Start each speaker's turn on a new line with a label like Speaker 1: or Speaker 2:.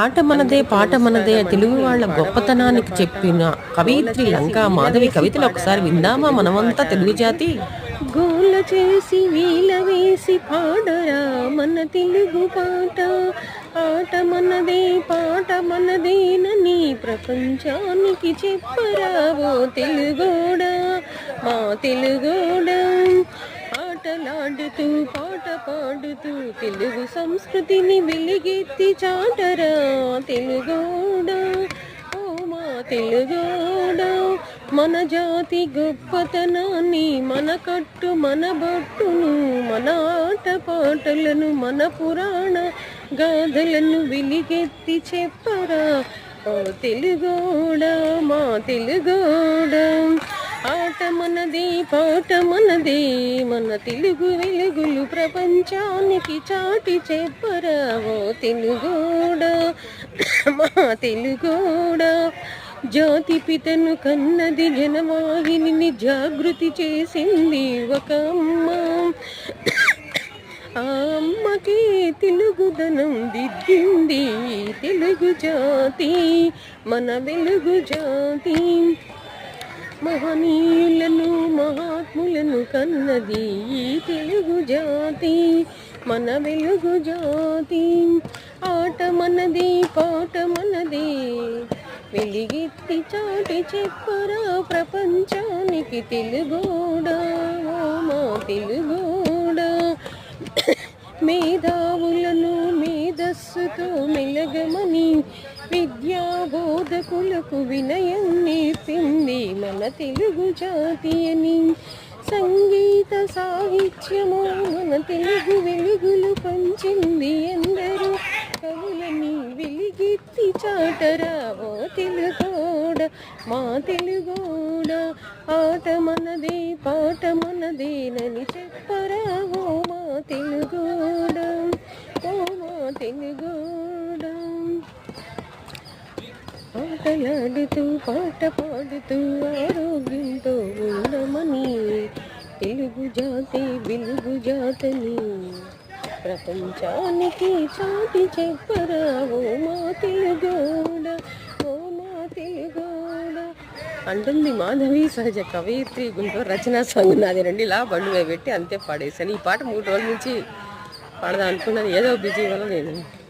Speaker 1: ఆట మనదే పాట మనదే తెలుగు వాళ్ళ గొప్పతనానికి చెప్పిన కవయిత్రి లంకా మాధవి కవితలు ఒకసారి విందామా మనమంతా తెలుగు జాతి.
Speaker 2: గోల చేసి వీల వేసి పాడరా మన తెలుగు పాట, ఆట మనదే పాట మనదేనని ప్రపంచానికి చెప్పరా ఓ తెలుగోడా, మా తెలుగోడా. ఆటలాడుతూ పాట పాడుతూ తెలుగు సంస్కృతిని వెలిగెత్తి చాటరా తెలుగోడా, ఓ మా తెలుగోడా. మన జాతి గొప్పతనాన్ని, మన కట్టు మన బొట్టును, మన ఆట పాటలను, మన పురాణ గాథలను వెలిగెత్తి చెప్పరా ఓ తెలుగోడా, మా తెలుగోడా. ఆట మనది పాట మనదే, మన తెలుగు వెలుగులు ప్రపంచానికి చాటి చెప్పరా ఓ తెలుగోడా, మా తెలుగోడా. జాతి పితను కన్నది జనవాహిని జాగృతి చేసింది ఒక అమ్మ, ఆ అమ్మకి తెలుగుదనం దిద్దింది తెలుగు జాతి, మన వెలుగు జాతి. మహనీయులను మహాత్ములను కన్నది ఈ తెలుగు జాతి, మన వెలుగు జాతి. ఆట మనది పాట మనదే, వెలిగెత్తి చాటి చెప్పరా ప్రపంచానికి తెలుగోడా, ఓ మా తెలుగోడా. మేధావులను మేధస్సుతో మెలగమని విద్యా బోధకులకు వినయం నేర్పింది మన తెలుగు జాతి అని. సంగీత సాహిత్యము మన తెలుగు వెలుగులు పంచింది ఎందరో కవులని వెలిగెత్తి చాటరా ఓ తెలుగోడా, మా తెలుగోడా. ఆట మనదే పాట మనదేనని చెప్పరా ఓ మా తెలుగోడా, ఓ మా తెలుగోడా. ఆటలాడుతూ పాట పాడుతూ ఆరోగ్యంతో ఉండమని తెలుగు జాతి వెలుగు జాతని ప్రపంచానికి చాటి చెప్పరా ఓ మా తెలుగోడా, ఓ మా తెలుగోడా అంటుంది మాధవి సహజ కవయిత్రి గుంటూరు రచనా సాంగ్ నాది రండి. ఇలా బండి మీద పెట్టి అంతే పాడేశాను. ఈ పాట 3 రోజుల నుంచి పాడదా అనుకున్నది, ఏదో బిజీ వల్ల నేను